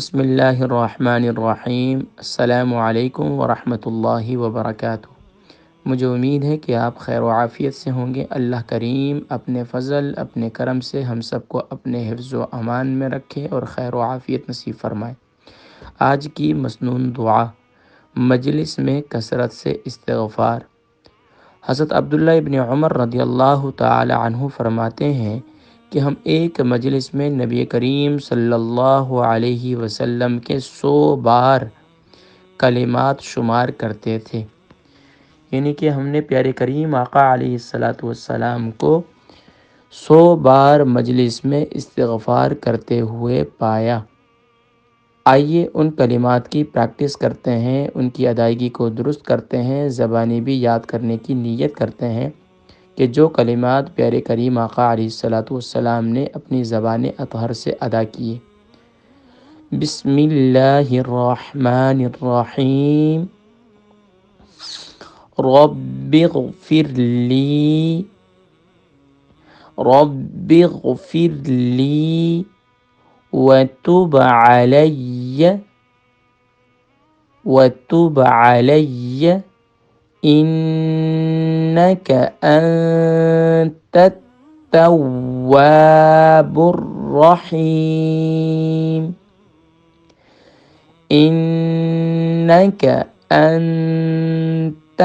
بسم اللہ الرحمن الرحیم۔ السلام علیکم ورحمۃ اللہ وبرکاتہ۔ مجھے امید ہے کہ آپ خیر و عافیت سے ہوں گے۔ اللہ کریم اپنے فضل اپنے کرم سے ہم سب کو اپنے حفظ و امان میں رکھے اور خیر و عافیت نصیب فرمائے۔ آج کی مسنون دعا، مجلس میں کثرت سے استغفار۔ حضرت عبداللہ ابن عمر رضی اللہ تعالی عنہ فرماتے ہیں کہ ہم ایک مجلس میں نبی کریم صلی اللہ علیہ وسلم کے 100 بار کلمات شمار کرتے تھے، یعنی کہ ہم نے پیارے کریم آقا علیہ السلام کو 100 بار مجلس میں استغفار کرتے ہوئے پایا۔ آئیے ان کلمات کی پریکٹس کرتے ہیں، ان کی ادائیگی کو درست کرتے ہیں، زبانی بھی یاد کرنے کی نیت کرتے ہیں کہ جو کلمات پیارے کریم آقا علیہ السلام نے اپنی زبان اطہر سے ادا کیے۔ بسم اللہ الرحمن الرحیم۔ رب اغفر لی، رب اغفر لی وتب علی، وتب علی انک انت التواب الرحیم، انک انت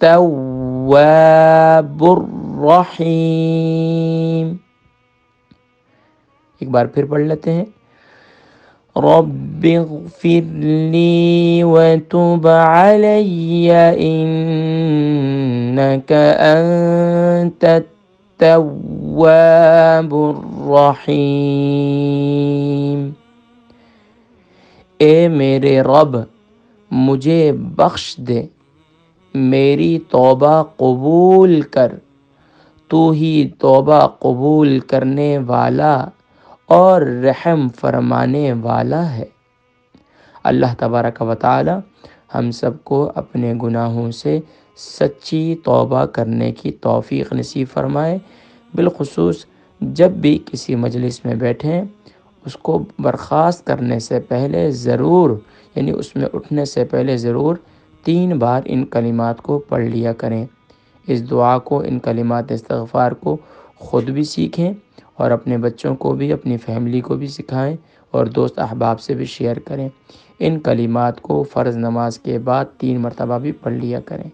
التواب الرحیم۔ ایک بار پھر پڑھ لیتے ہیں۔ رب اغفر لی وتب علی انک انت التواب الرحیم۔ اے میرے رب، مجھے بخش دے، میری توبہ قبول کر، تو ہی توبہ قبول کرنے والا اور رحم فرمانے والا ہے۔ اللہ تبارک و تعالی ہم سب کو اپنے گناہوں سے سچی توبہ کرنے کی توفیق نصیب فرمائے۔ بالخصوص جب بھی کسی مجلس میں بیٹھیں، اس کو برخاست کرنے سے پہلے ضرور، یعنی اس میں اٹھنے سے پہلے ضرور 3 بار ان کلمات کو پڑھ لیا کریں۔ اس دعا کو، ان کلمات استغفار کو خود بھی سیکھیں اور اپنے بچوں کو بھی، اپنی فیملی کو بھی سکھائیں اور دوست احباب سے بھی شیئر کریں۔ ان کلمات کو فرض نماز کے بعد 3 مرتبہ بھی پڑھ لیا کریں۔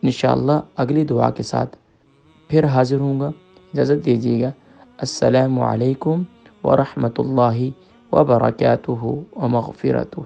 انشاءاللہ اگلی دعا کے ساتھ پھر حاضر ہوں گا۔ اجازت دیجیے گا۔ السلام علیکم ورحمۃ اللہ وبرکاتہ ومغفرتہ۔